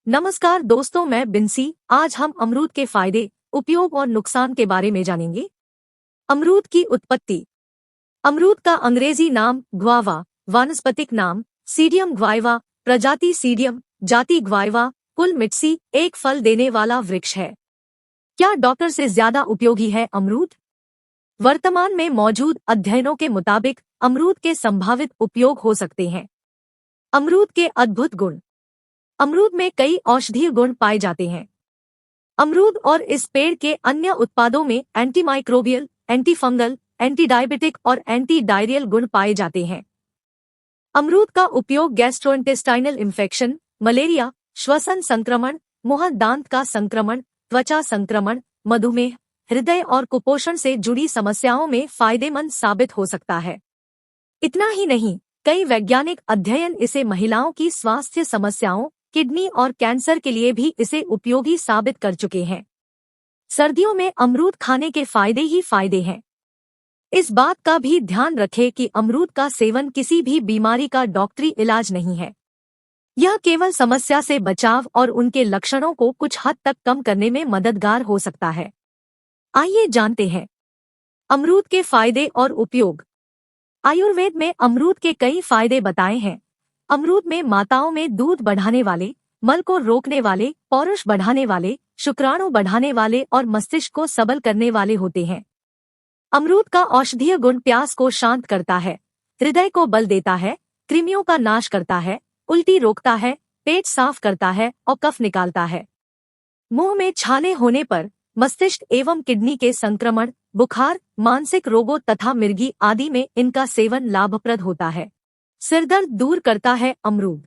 नमस्कार दोस्तों, मैं बिंसी। आज हम अमरूद के फायदे, उपयोग और नुकसान के बारे में जानेंगे। अमरूद की उत्पत्ति। अमरूद का अंग्रेजी नाम ग्वावा, वानस्पतिक नाम सीडियम ग्वाइवा, प्रजाति सीडियम, जाति ग्वाइवा, कुल मिट्सी एक फल देने वाला वृक्ष है। क्या डॉक्टर से ज्यादा उपयोगी है अमरूद? वर्तमान में मौजूद अध्ययनों के मुताबिक अमरूद के संभावित उपयोग हो सकते हैं। अमरूद के अद्भुत गुण। अमरूद में कई औषधीय गुण पाए जाते हैं। अमरूद और इस पेड़ के अन्य उत्पादों में एंटीमाइक्रोबियल, एंटीफंगल, एंटी डायबिटिक और एंटी डायरियल गुण पाए जाते हैं। अमरूद का उपयोग गैस्ट्रोइंटेस्टाइनल इन्फेक्शन, मलेरिया, श्वसन संक्रमण, मुंह दांत का संक्रमण, त्वचा संक्रमण, मधुमेह, हृदय और कुपोषण से जुड़ी समस्याओं में फायदेमंद साबित हो सकता है। इतना ही नहीं, कई वैज्ञानिक अध्ययन इसे महिलाओं की स्वास्थ्य समस्याओं, किडनी और कैंसर के लिए भी इसे उपयोगी साबित कर चुके हैं। सर्दियों में अमरूद खाने के फायदे ही फायदे हैं। इस बात का भी ध्यान रखें कि अमरूद का सेवन किसी भी बीमारी का डॉक्टरी इलाज नहीं है। यह केवल समस्या से बचाव और उनके लक्षणों को कुछ हद तक कम करने में मददगार हो सकता है। आइए जानते हैं अमरूद के फायदे और उपयोग। आयुर्वेद में अमरूद के कई फायदे बताए हैं। अमरूद में माताओं में दूध बढ़ाने वाले, मल को रोकने वाले, पौरुष बढ़ाने वाले, शुक्राणु बढ़ाने वाले और मस्तिष्क को सबल करने वाले होते हैं। अमरूद का औषधीय गुण प्यास को शांत करता है, हृदय को बल देता है, कृमियों का नाश करता है, उल्टी रोकता है, पेट साफ करता है और कफ निकालता है। मुंह में छाले होने पर मस्तिष्क एवं किडनी के संक्रमण, बुखार, मानसिक रोगों तथा मिर्गी आदि में इनका सेवन लाभप्रद होता है। सिरदर्द दूर करता है अमरूद।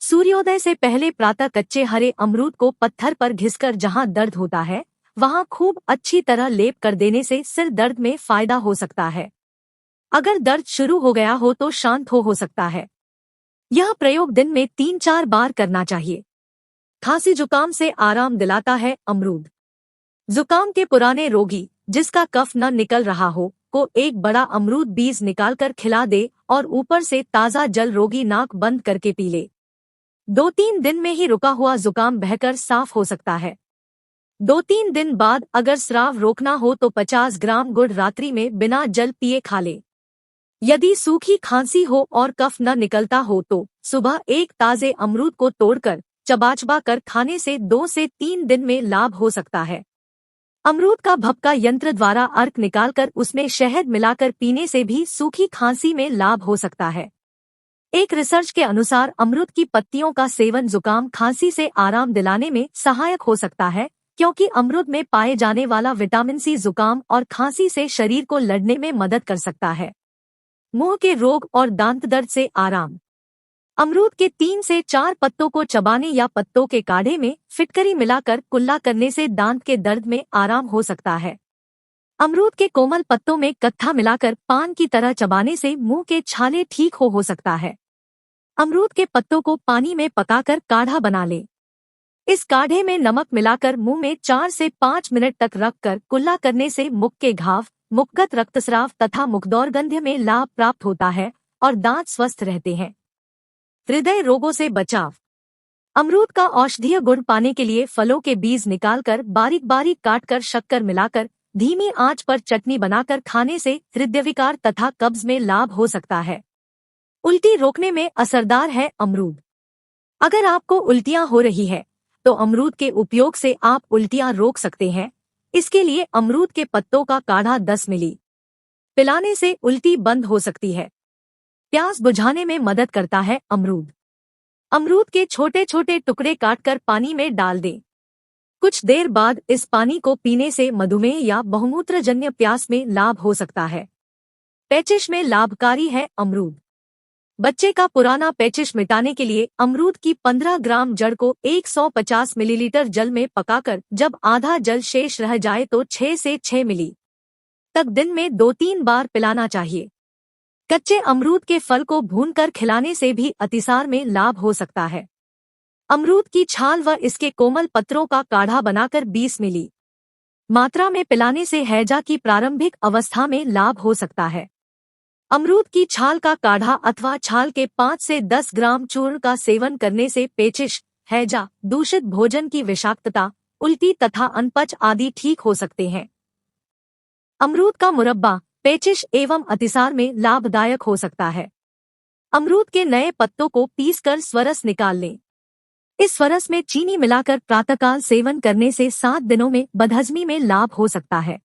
सूर्योदय से पहले प्रातः कच्चे हरे अमरूद को पत्थर पर घिसकर जहां दर्द होता है वहां खूब अच्छी तरह लेप कर देने से सिर दर्द में फायदा हो सकता है। अगर दर्द शुरू हो गया हो तो शांत हो सकता है। यह प्रयोग दिन में 3-4 बार करना चाहिए। खांसी जुकाम से आराम दिलाता है अमरूद। जुकाम के पुराने रोगी जिसका कफ न निकल रहा हो को एक बड़ा अमरूद बीज निकालकर खिला दे और ऊपर से ताज़ा जल रोगी नाक बंद करके पी ले। 2-3 दिन में ही रुका हुआ जुकाम बहकर साफ हो सकता है। 2-3 दिन बाद अगर स्राव रोकना हो तो 50 ग्राम गुड़ रात्रि में बिना जल पिए खा ले। यदि सूखी खांसी हो और कफ न निकलता हो तो सुबह एक ताजे अमरूद को तोड़कर चबा कर खाने से 2 से 3 दिन में लाभ हो सकता है। अमरूद का भपका यंत्र द्वारा अर्क निकालकर उसमें शहद मिलाकर पीने से भी सूखी खांसी में लाभ हो सकता है। एक रिसर्च के अनुसार अमरूद की पत्तियों का सेवन जुकाम खांसी से आराम दिलाने में सहायक हो सकता है, क्योंकि अमरूद में पाए जाने वाला विटामिन सी जुकाम और खांसी से शरीर को लड़ने में मदद कर सकता है। मुंह के रोग और दांत दर्द से आराम। अमरूद के 3 से 4 पत्तों को चबाने या पत्तों के काढ़े में फिटकरी मिलाकर कुल्ला करने से दांत के दर्द में आराम हो सकता है। अमरूद के कोमल पत्तों में कत्था मिलाकर पान की तरह चबाने से मुंह के छाले ठीक हो सकता है। अमरूद के पत्तों को पानी में पकाकर काढ़ा बना ले। इस काढ़े में नमक मिलाकर मुंह में 4 से 5 मिनट तक रखकर कुल्ला करने से मुख के घाव, मुखगत रक्तस्राव तथा मुखदौर्गंध्य में लाभ प्राप्त होता है और दांत स्वस्थ रहते हैं। हृदय रोगों से बचाव। अमरूद का औषधीय गुण पाने के लिए फलों के बीज निकालकर बारीक बारीक काटकर शक्कर मिलाकर धीमी आंच पर चटनी बनाकर खाने से हृदय विकार तथा कब्ज में लाभ हो सकता है। उल्टी रोकने में असरदार है अमरूद। अगर आपको उल्टियां हो रही है तो अमरूद के उपयोग से आप उल्टियां रोक सकते हैं। इसके लिए अमरूद के पत्तों का काढ़ा 10 मिली पिलाने से उल्टी बंद हो सकती है। प्यास बुझाने में मदद करता है अमरूद। अमरूद के छोटे छोटे टुकड़े काटकर पानी में डाल दें। कुछ देर बाद इस पानी को पीने से मधुमेह या बहुमूत्रजन्य प्यास में लाभ हो सकता है। पेचिश में लाभकारी है अमरूद। बच्चे का पुराना पेचिश मिटाने के लिए अमरूद की 15 ग्राम जड़ को 150 मिलीलीटर जल में पकाकर जब आधा जल शेष रह जाए तो 6 से 6 मिली तक दिन में 2-3 बार पिलाना चाहिए। कच्चे अमरूद के फल को भूनकर खिलाने से भी अतिसार में लाभ हो सकता है। अमरूद की छाल व इसके कोमल पत्रों का काढ़ा बनाकर 20 मिली मात्रा में पिलाने से हैजा की प्रारंभिक अवस्था में लाभ हो सकता है। अमरूद की छाल का काढ़ा अथवा छाल के 5 से 10 ग्राम चूर्ण का सेवन करने से पेचिश, हैजा, दूषित भोजन की विषाक्तता, उल्टी तथा अनपच आदि ठीक हो सकते हैं। अमरूद का मुरब्बा पेचिश एवं अतिसार में लाभदायक हो सकता है। अमरूद के नए पत्तों को पीसकर स्वरस निकाल लें। इस स्वरस में चीनी मिलाकर प्रातःकाल सेवन करने से 7 दिनों में बदहजमी में लाभ हो सकता है।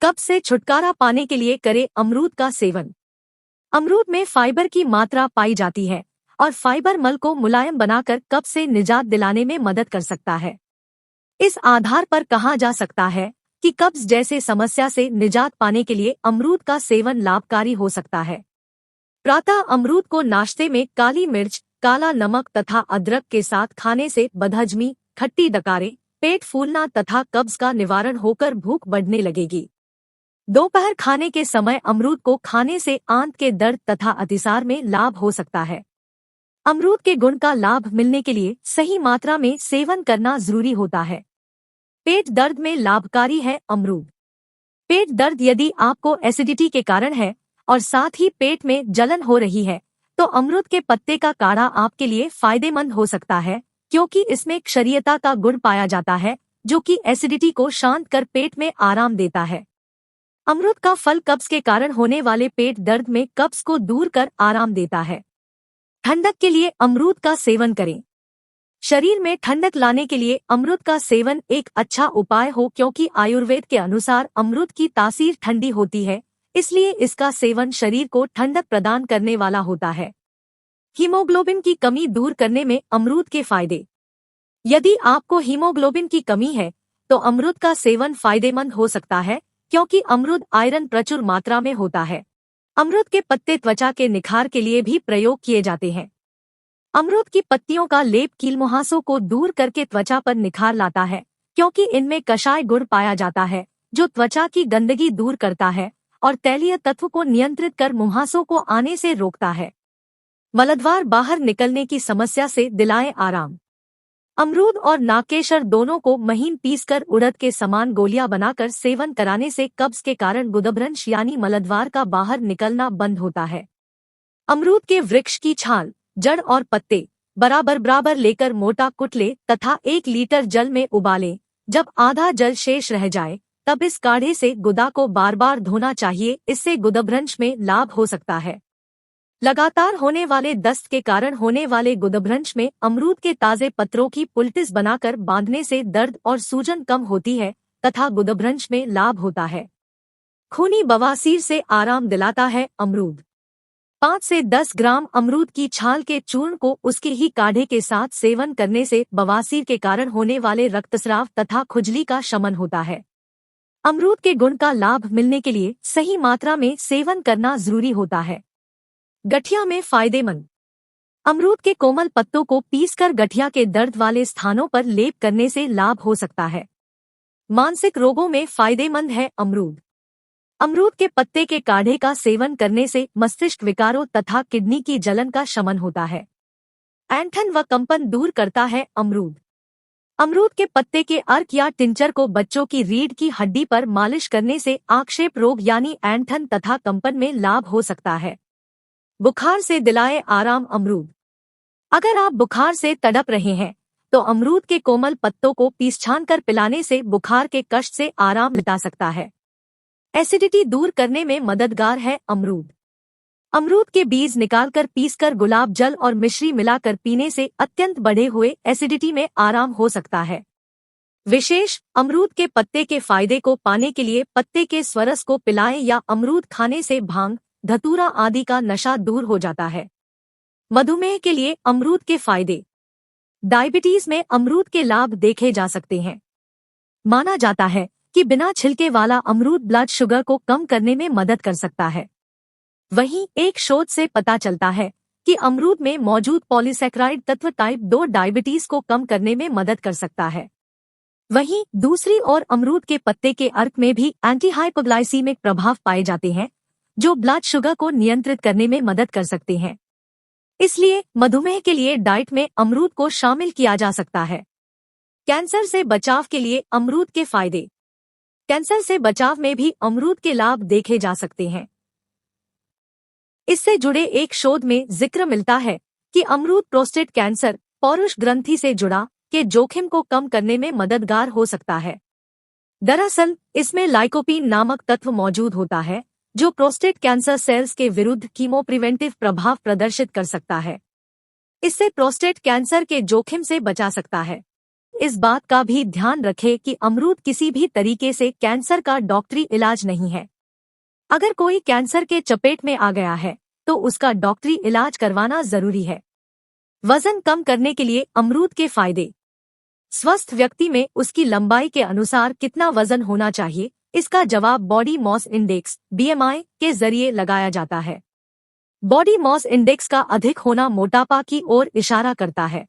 कब्ज से छुटकारा पाने के लिए करें अमरूद का सेवन। अमरूद में फाइबर की मात्रा पाई जाती है और फाइबर मल को मुलायम बनाकर कब्ज से निजात दिलाने में मदद कर सकता है। इस आधार पर कहा जा सकता है कि कब्ज जैसे समस्या से निजात पाने के लिए अमरूद का सेवन लाभकारी हो सकता है। प्रातः अमरूद को नाश्ते में काली मिर्च, काला नमक तथा अदरक के साथ खाने से बदहजमी, खट्टी डकारें, पेट फूलना तथा कब्ज का निवारण होकर भूख बढ़ने लगेगी। दोपहर खाने के समय अमरूद को खाने से आंत के दर्द तथा अतिसार में लाभ हो सकता है। अमरूद के गुण का लाभ मिलने के लिए सही मात्रा में सेवन करना जरूरी होता है। पेट दर्द में लाभकारी है अमरूद। पेट दर्द यदि आपको एसिडिटी के कारण है और साथ ही पेट में जलन हो रही है तो अमरूद के पत्ते का काढ़ा आपके लिए फायदेमंद हो सकता है, क्योंकि इसमें क्षारीयता का गुण पाया जाता है जो कि एसिडिटी को शांत कर पेट में आराम देता है। अमरूद का फल कब्ज के कारण होने वाले पेट दर्द में कब्ज को दूर कर आराम देता है। ठंडक के लिए अमरूद का सेवन करें। शरीर में ठंडक लाने के लिए अमरूद का सेवन एक अच्छा उपाय हो, क्योंकि आयुर्वेद के अनुसार अमरूद की तासीर ठंडी होती है, इसलिए इसका सेवन शरीर को ठंडक प्रदान करने वाला होता है। हीमोग्लोबिन की कमी दूर करने में अमरूद के फायदे। यदि आपको हीमोग्लोबिन की कमी है तो अमरूद का सेवन फायदेमंद हो सकता है, क्योंकि अमरूद आयरन प्रचुर मात्रा में होता है। अमरूद के पत्ते त्वचा के निखार के लिए भी प्रयोग किए जाते हैं। अमरूद की पत्तियों का लेप कील मुहासों को दूर करके त्वचा पर निखार लाता है, क्योंकि इनमें कषाय गुण पाया जाता है जो त्वचा की गंदगी दूर करता है और तैलीय तत्व को नियंत्रित कर मुहासों को आने से रोकता है। मलद्वार बाहर निकलने की समस्या से दिलाएं आराम। अमरूद और नाकेशर दोनों को महीन पीसकर उड़द के समान गोलियां बनाकर सेवन कराने से कब्ज के कारण गुदभ्रंश यानी मलद्वार का बाहर निकलना बंद होता है। अमरूद के वृक्ष की छाल, जड़ और पत्ते बराबर बराबर लेकर मोटा कुटले तथा 1 लीटर जल में उबालें। जब आधा जल शेष रह जाए तब इस काढ़े से गुदा को बार बार धोना चाहिए, इससे गुदभ्रंश में लाभ हो सकता है। लगातार होने वाले दस्त के कारण होने वाले गुदभ्रंश में अमरूद के ताजे पत्रों की पुल्टिस बनाकर बांधने से दर्द और सूजन कम होती है तथा गुदभ्रंश में लाभ होता है। खूनी बवासीर से आराम दिलाता है अमरूद। 5 से 10 ग्राम अमरूद की छाल के चूर्ण को उसके ही काढ़े के साथ सेवन करने से बवासीर के कारण होने वाले रक्तस्राव तथा खुजली का शमन होता है। अमरूद के गुण का लाभ मिलने के लिए सही मात्रा में सेवन करना जरूरी होता है। गठिया में फायदेमंद। अमरूद के कोमल पत्तों को पीसकर गठिया के दर्द वाले स्थानों पर लेप करने से लाभ हो सकता है। मानसिक रोगों में फायदेमंद है अमरूद। अमरूद के पत्ते के काढ़े का सेवन करने से मस्तिष्क विकारों तथा किडनी की जलन का शमन होता है। ऐंठन व कंपन दूर करता है अमरूद। अमरूद के पत्ते के अर्क या टिंचर को बच्चों की रीढ़ की हड्डी पर मालिश करने से आक्षेप रोग यानी ऐंठन तथा कंपन में लाभ हो सकता है। बुखार से दिलाए आराम अमरूद। अगर आप बुखार से तड़प रहे हैं तो अमरूद के कोमल पत्तों को पीस-छान कर पिलाने से बुखार के कष्ट से आराम मिटा सकता है। एसिडिटी दूर करने में मददगार है अमरूद। अमरूद के बीज निकालकर पीसकर गुलाब जल और मिश्री मिलाकर पीने से अत्यंत बढ़े हुए एसिडिटी में आराम हो सकता है। विशेष अमरूद के पत्ते के फायदे को पाने के लिए पत्ते के स्वरस को पिलाएं या अमरूद खाने से भांग, धतूरा आदि का नशा दूर हो जाता है। मधुमेह के लिए अमरूद के फायदे। डायबिटीज में अमरूद के लाभ देखे जा सकते हैं। माना जाता है कि बिना छिलके वाला अमरूद ब्लड शुगर को कम करने में मदद कर सकता है। वहीं एक शोध से पता चलता है कि अमरूद में मौजूद पॉलीसैकेराइड तत्व टाइप 2 डायबिटीज को कम करने में मदद कर सकता है। वहीं दूसरी ओर अमरूद के पत्ते के अर्क में भी एंटी हाइपोग्लाइसीमिक प्रभाव पाए जाते हैं, जो ब्लड शुगर को नियंत्रित करने में मदद कर सकते हैं। इसलिए मधुमेह के लिए डाइट में अमरूद को शामिल किया जा सकता है। कैंसर से बचाव के लिए अमरूद के फायदे। कैंसर से बचाव में भी अमरूद के लाभ देखे जा सकते हैं। इससे जुड़े एक शोध में जिक्र मिलता है कि अमरूद प्रोस्टेट कैंसर, पौरुष ग्रंथि से जुड़ा के जोखिम को कम करने में मददगार हो सकता है। दरअसल इसमें लाइकोपीन नामक तत्व मौजूद होता है जो प्रोस्टेट कैंसर सेल्स के विरुद्ध कीमोप्रिवेंटिव प्रभाव प्रदर्शित कर सकता है। इससे प्रोस्टेट कैंसर के जोखिम से बचा सकता है। इस बात का भी ध्यान रखें कि अमरूद किसी भी तरीके से कैंसर का डॉक्टरी इलाज नहीं है। अगर कोई कैंसर के चपेट में आ गया है तो उसका डॉक्टरी इलाज करवाना जरूरी है। वजन कम करने के लिए अमरूद के फायदे। स्वस्थ व्यक्ति में उसकी लंबाई के अनुसार कितना वजन होना चाहिए, इसका जवाब बॉडी मास इंडेक्स (BMI) के जरिए लगाया जाता है। बॉडी मास इंडेक्स का अधिक होना मोटापा की ओर इशारा करता है।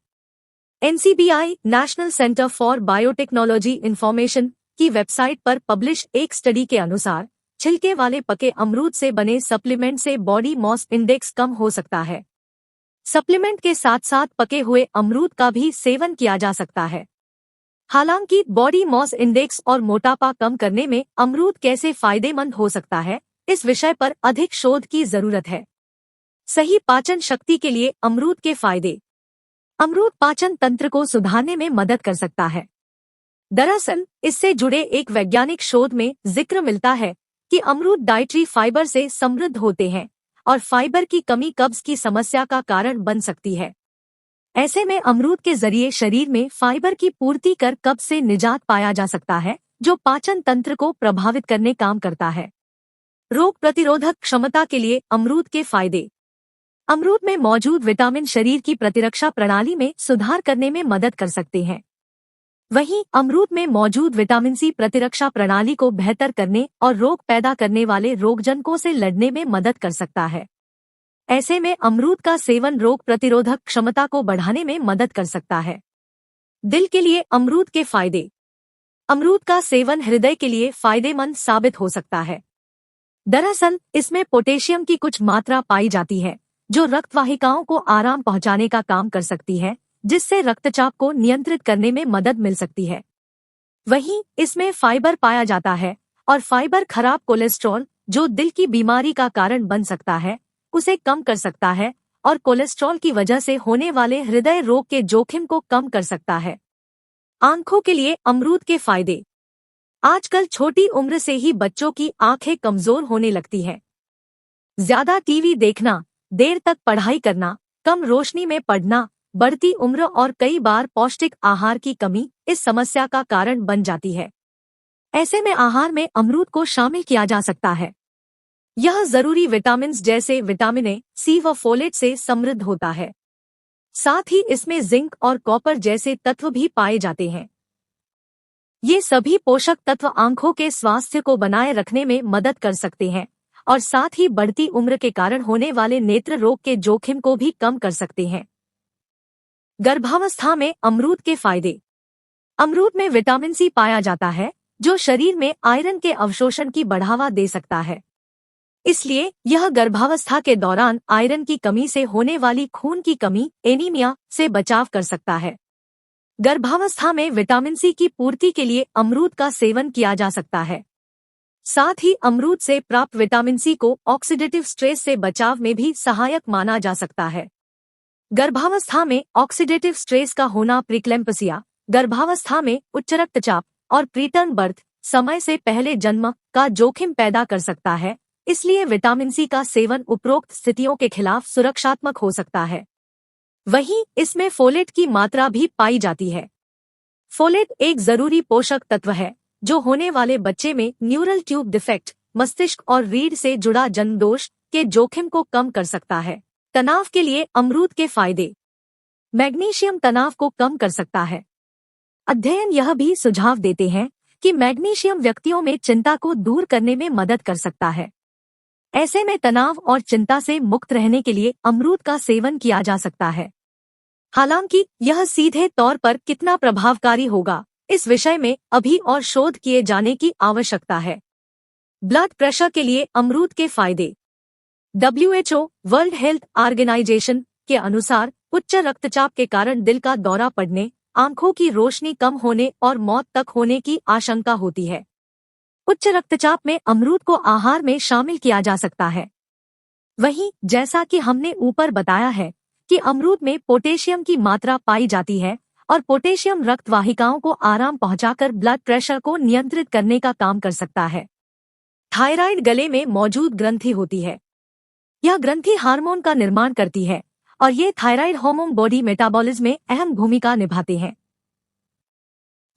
NCBI national centre for biotechnology information की वेबसाइट पर पब्लिश एक स्टडी के अनुसार छिलके वाले पके अमरूद से बने सप्लीमेंट से बॉडी मास इंडेक्स कम हो सकता है। सप्लीमेंट के साथ साथ पके हुए अमरूद का भी सेवन किया जा सकता है। हालांकि बॉडी मास इंडेक्स और मोटापा कम करने में अमरूद कैसे फायदेमंद हो सकता है, इस विषय पर अधिक शोध की जरूरत है। सही पाचन शक्ति के लिए अमरूद के फायदे। अमरूद पाचन तंत्र को सुधारने में मदद कर सकता है। दरअसल इससे जुड़े एक वैज्ञानिक शोध में जिक्र मिलता है कि अमरूद डाइटरी फाइबर से समृद्ध होते हैं और फाइबर की कमी कब्ज की समस्या का कारण बन सकती है। ऐसे में अमरूद के जरिए शरीर में फाइबर की पूर्ति कर कब्ज से निजात पाया जा सकता है, जो पाचन तंत्र को प्रभावित करने काम करता है। रोग प्रतिरोधक क्षमता के लिए अमरूद के फायदे। अमरूद में मौजूद विटामिन शरीर की प्रतिरक्षा प्रणाली में सुधार करने में मदद कर सकते हैं। वहीं अमरूद में मौजूद विटामिन सी प्रतिरक्षा प्रणाली को बेहतर करने और रोग पैदा करने वाले रोगजनकों से लड़ने में मदद कर सकता है। ऐसे में अमरूद का सेवन रोग प्रतिरोधक क्षमता को बढ़ाने में मदद कर सकता है। दिल के लिए अमरूद के फायदे। अमरूद का सेवन हृदय के लिए फायदेमंद साबित हो सकता है। दरअसल इसमें पोटेशियम की कुछ मात्रा पाई जाती है जो रक्तवाहिकाओं को आराम पहुंचाने का काम कर सकती है, जिससे रक्तचाप को नियंत्रित करने में मदद मिल सकती है। वहीं इसमें फाइबर पाया जाता है और फाइबर खराब कोलेस्ट्रॉल, जो दिल की बीमारी का कारण बन सकता है, उसे कम कर सकता है और कोलेस्ट्रॉल की वजह से होने वाले हृदय रोग के जोखिम को कम कर सकता है। आंखों के लिए अमरूद के फायदे। आजकल छोटी उम्र से ही बच्चों की आंखें कमजोर होने लगती हैं। ज्यादा टीवी देखना, देर तक पढ़ाई करना, कम रोशनी में पढ़ना, बढ़ती उम्र और कई बार पौष्टिक आहार की कमी इस समस्या का कारण बन जाती है। ऐसे में आहार में अमरूद को शामिल किया जा सकता है। यह जरूरी विटामिन्स जैसे विटामिन ए, सी व फोलेट से समृद्ध होता है। साथ ही इसमें जिंक और कॉपर जैसे तत्व भी पाए जाते हैं। ये सभी पोषक तत्व आंखों के स्वास्थ्य को बनाए रखने में मदद कर सकते हैं और साथ ही बढ़ती उम्र के कारण होने वाले नेत्र रोग के जोखिम को भी कम कर सकते हैं। गर्भावस्था में अमरूद के फायदे। अमरूद में विटामिन सी पाया जाता है जो शरीर में आयरन के अवशोषण की बढ़ावा दे सकता है। इसलिए यह गर्भावस्था के दौरान आयरन की कमी से होने वाली खून की कमी एनीमिया से बचाव कर सकता है। गर्भावस्था में विटामिन सी की पूर्ति के लिए अमरूद का सेवन किया जा सकता है। साथ ही अमरूद से प्राप्त विटामिन सी को ऑक्सीडेटिव स्ट्रेस से बचाव में भी सहायक माना जा सकता है। गर्भावस्था में ऑक्सीडेटिव स्ट्रेस का होना प्रीक्लैम्पसिया, गर्भावस्था में उच्च रक्तचाप और प्रीटर्म बर्थ, समय से पहले जन्म का जोखिम पैदा कर सकता है। इसलिए विटामिन सी का सेवन उपरोक्त स्थितियों के खिलाफ सुरक्षात्मक हो सकता है। वहीं इसमें फोलेट की मात्रा भी पाई जाती है। फोलेट एक जरूरी पोषक तत्व है जो होने वाले बच्चे में न्यूरल ट्यूब डिफेक्ट, मस्तिष्क और रीढ़ से जुड़ा जन्म दोष के जोखिम को कम कर सकता है। तनाव के लिए अमरूद के फायदे। मैग्नीशियम तनाव को कम कर सकता है। अध्ययन यह भी सुझाव देते हैं कि मैग्नीशियम व्यक्तियों में चिंता को दूर करने में मदद कर सकता है। ऐसे में तनाव और चिंता से मुक्त रहने के लिए अमरूद का सेवन किया जा सकता है। हालांकि यह सीधे तौर पर कितना प्रभावकारी होगा, इस विषय में अभी और शोध किए जाने की आवश्यकता है। ब्लड प्रेशर के लिए अमरूद के फायदे। WHO वर्ल्ड हेल्थ ऑर्गेनाइजेशन के अनुसार उच्च रक्तचाप के कारण दिल का दौरा पड़ने, आंखों की रोशनी कम होने और मौत तक होने की आशंका होती है। उच्च रक्तचाप में अमरूद को आहार में शामिल किया जा सकता है। वहीं जैसा कि हमने ऊपर बताया है कि अमरूद में पोटेशियम की मात्रा पाई जाती है और पोटेशियम रक्त वाहिकाओं को आराम पहुंचाकर ब्लड प्रेशर को नियंत्रित करने का काम कर सकता है। थायराइड गले में मौजूद ग्रंथि होती है। यह ग्रंथि हार्मोन का निर्माण करती है और ये थायराइड हार्मोन बॉडी मेटाबॉलिज्म में अहम भूमिका निभाते हैं।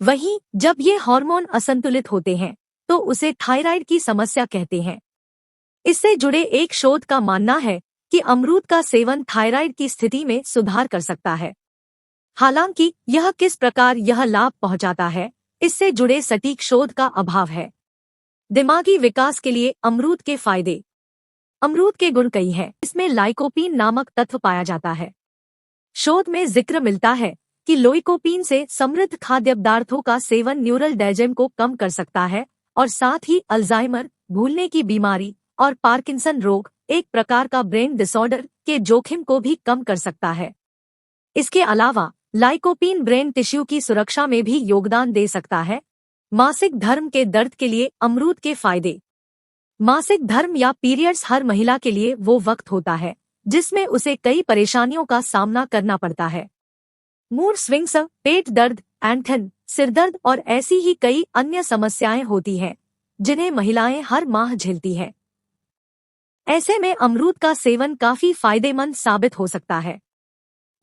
वहीं जब ये हार्मोन असंतुलित होते हैं तो उसे थायराइड की समस्या कहते हैं। इससे जुड़े एक शोध का मानना है कि अमरूद का सेवन थायराइड की स्थिति में सुधार कर सकता है। हालांकि यह किस प्रकार यह लाभ पहुंचाता है, इससे जुड़े सटीक शोध का अभाव है। दिमागी विकास के लिए अमरूद के फायदे। अमरूद के गुण कई हैं। इसमें लाइकोपीन नामक तत्व पाया जाता है। शोध में जिक्र मिलता है कि लाइकोपीन से समृद्ध खाद्य पदार्थों का सेवन न्यूरल डैमेज को कम कर सकता है और साथ ही अल्जाइमर, भूलने की बीमारी और पार्किंसन रोग, एक प्रकार का ब्रेन डिसऑर्डर, के जोखिम को भी कम कर सकता है। इसके अलावा लाइकोपीन ब्रेन टिश्यू की सुरक्षा में भी योगदान दे सकता है। मासिक धर्म के दर्द के लिए अमरूद के फायदे। मासिक धर्म या पीरियड्स हर महिला के लिए वो वक्त होता है जिसमें उसे कई परेशानियों का सामना करना पड़ता है। मूड स्विंग्स, पेट दर्द, ऐंठन, सिरदर्द और ऐसी ही कई अन्य समस्याएं होती हैं जिन्हें महिलाएं हर माह झेलती हैं। ऐसे में अमरूद का सेवन काफी फायदेमंद साबित हो सकता है।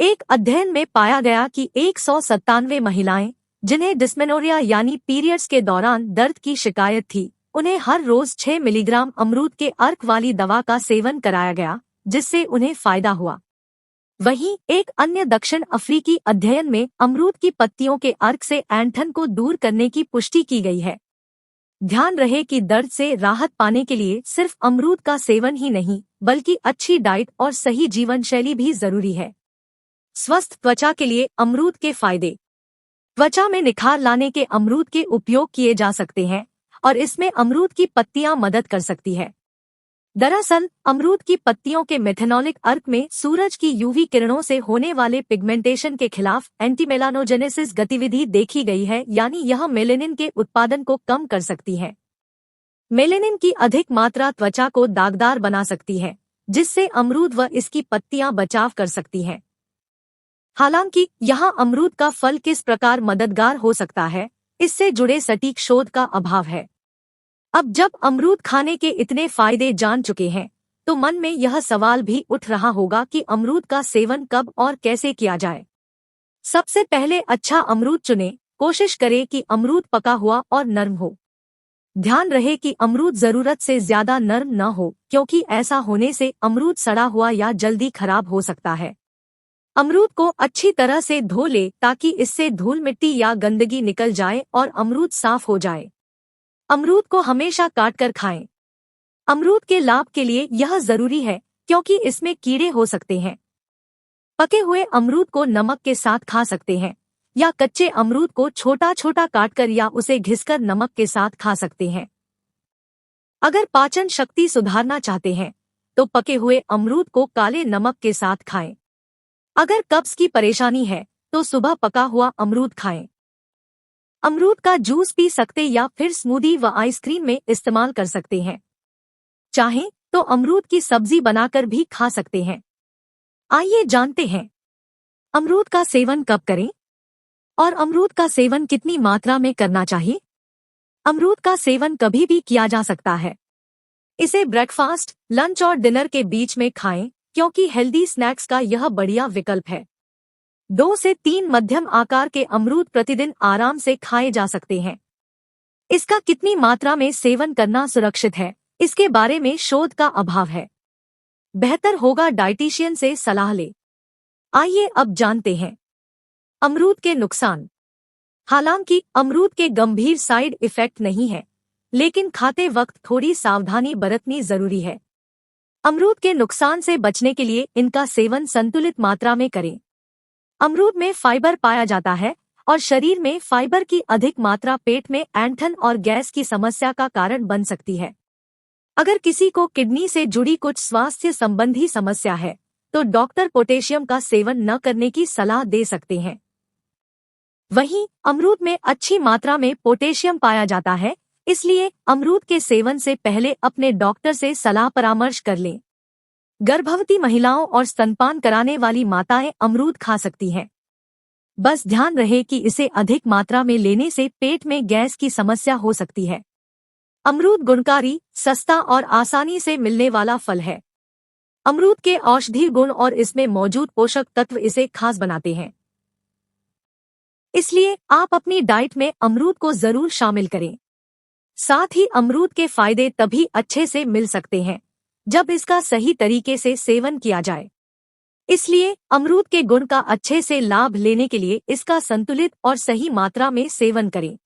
एक अध्ययन में पाया गया कि 197 महिलाएं जिन्हें डिस्मेनोरिया यानी पीरियड्स के दौरान दर्द की शिकायत थी, उन्हें हर रोज 6 मिलीग्राम अमरूद के अर्क वाली दवा का सेवन कराया गया, जिससे उन्हें फायदा हुआ। वहीं एक अन्य दक्षिण अफ्रीकी अध्ययन में अमरूद की पत्तियों के अर्क से ऐंठन को दूर करने की पुष्टि की गई है। ध्यान रहे कि दर्द से राहत पाने के लिए सिर्फ अमरूद का सेवन ही नहीं, बल्कि अच्छी डाइट और सही जीवन शैली भी जरूरी है। स्वस्थ त्वचा के लिए अमरूद के फायदे। त्वचा में निखार लाने के अमरूद के उपयोग किए जा सकते हैं और इसमें अमरूद की पत्तियां मदद कर सकती है। दरअसल अमरूद की पत्तियों के मेथेनॉलिक अर्क में सूरज की यूवी किरणों से होने वाले पिगमेंटेशन के खिलाफ एंटीमेलानोजेनेसिस गतिविधि देखी गई है, यानी यह मेलेनिन के उत्पादन को कम कर सकती है। मेलेनिन की अधिक मात्रा त्वचा को दागदार बना सकती है, जिससे अमरूद व इसकी पत्तियां बचाव कर सकती हैं। हालांकि यहाँ अमरूद का फल किस प्रकार मददगार हो सकता है, इससे जुड़े सटीक शोध का अभाव है। अब जब अमरूद खाने के इतने फायदे जान चुके हैं, तो मन में यह सवाल भी उठ रहा होगा कि अमरूद का सेवन कब और कैसे किया जाए। सबसे पहले अच्छा अमरूद चुनें। कोशिश करें कि अमरूद पका हुआ और नर्म हो। ध्यान रहे कि अमरूद जरूरत से ज्यादा नर्म न हो, क्योंकि ऐसा होने से अमरूद सड़ा हुआ या जल्दी खराब हो सकता है। अमरूद को अच्छी तरह से धो ले ताकि इससे धूल मिट्टी या गंदगी निकल जाए और अमरूद साफ हो जाए। अमरूद को हमेशा काटकर खाएं। अमरूद के लाभ के लिए यह जरूरी है क्योंकि इसमें कीड़े हो सकते हैं। पके हुए अमरूद को नमक के साथ खा सकते हैं या कच्चे अमरूद को छोटा छोटा काटकर या उसे घिसकर नमक के साथ खा सकते हैं। अगर पाचन शक्ति सुधारना चाहते हैं तो पके हुए अमरूद को काले नमक के साथ खाएं। अगर कब्ज की परेशानी है तो सुबह पका हुआ अमरूद खाएं। अमरूद का जूस पी सकते या फिर स्मूदी व आइसक्रीम में इस्तेमाल कर सकते हैं। चाहें तो अमरूद की सब्जी बनाकर भी खा सकते हैं। आइए जानते हैं अमरूद का सेवन कब करें और अमरूद का सेवन कितनी मात्रा में करना चाहिए। अमरूद का सेवन कभी भी किया जा सकता है। इसे ब्रेकफास्ट, लंच और डिनर के बीच में खाएं, क्योंकि हेल्दी स्नैक्स का यह बढ़िया विकल्प है। 2 से 3 मध्यम आकार के अमरूद प्रतिदिन आराम से खाए जा सकते हैं। इसका कितनी मात्रा में सेवन करना सुरक्षित है, इसके बारे में शोध का अभाव है। बेहतर होगा डाइटिशियन से सलाह ले। आइए अब जानते हैं अमरूद के नुकसान। हालांकि अमरूद के गंभीर साइड इफेक्ट नहीं है, लेकिन खाते वक्त थोड़ी सावधानी बरतनी जरूरी है। अमरूद के नुकसान से बचने के लिए इनका सेवन संतुलित मात्रा में करें। अमरूद में फाइबर पाया जाता है और शरीर में फाइबर की अधिक मात्रा पेट में ऐंठन और गैस की समस्या का कारण बन सकती है। अगर किसी को किडनी से जुड़ी कुछ स्वास्थ्य संबंधी समस्या है तो डॉक्टर पोटेशियम का सेवन न करने की सलाह दे सकते हैं। वहीं अमरूद में अच्छी मात्रा में पोटेशियम पाया जाता है, इसलिए अमरूद के सेवन से पहले अपने डॉक्टर से सलाह परामर्श कर लें। गर्भवती महिलाओं और स्तनपान कराने वाली माताएं अमरूद खा सकती हैं। बस ध्यान रहे कि इसे अधिक मात्रा में लेने से पेट में गैस की समस्या हो सकती है। अमरूद गुणकारी, सस्ता और आसानी से मिलने वाला फल है। अमरूद के औषधीय गुण और इसमें मौजूद पोषक तत्व इसे खास बनाते हैं। इसलिए आप अपनी डाइट में अमरूद को जरूर शामिल करें। साथ ही अमरूद के फायदे तभी अच्छे से मिल सकते हैं जब इसका सही तरीके से सेवन किया जाए। इसलिए अमरूद के गुण का अच्छे से लाभ लेने के लिए इसका संतुलित और सही मात्रा में सेवन करें।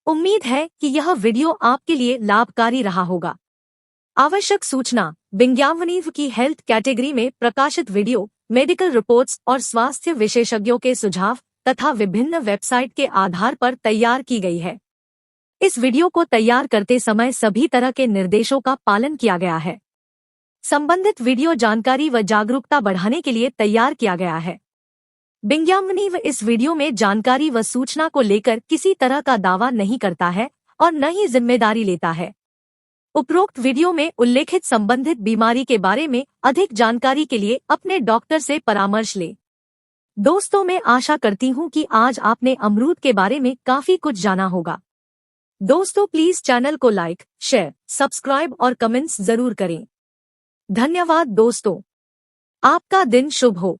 उम्मीद है कि यह वीडियो आपके लिए लाभकारी रहा होगा। आवश्यक सूचना: विज्ञापनी की हेल्थ कैटेगरी में प्रकाशित वीडियो मेडिकल रिपोर्ट्स और स्वास्थ्य विशेषज्ञों के सुझाव तथा विभिन्न वेबसाइट के आधार पर तैयार की गई है। इस वीडियो को तैयार करते समय सभी तरह के निर्देशों का पालन किया गया है। संबंधित वीडियो जानकारी व जागरूकता बढ़ाने के लिए तैयार किया गया है। विज्ञापनी इस वीडियो में जानकारी व सूचना को लेकर किसी तरह का दावा नहीं करता है और न ही जिम्मेदारी लेता है। उपरोक्त वीडियो में उल्लेखित संबंधित बीमारी के बारे में अधिक जानकारी के लिए अपने डॉक्टर से परामर्श लें। दोस्तों, मैं आशा करती हूँ कि आज आपने अमरूद के बारे में काफी कुछ जाना होगा। दोस्तों, प्लीज चैनल को लाइक, शेयर, सब्सक्राइब और कमेंट्स जरूर करें। धन्यवाद दोस्तों। आपका दिन शुभ हो।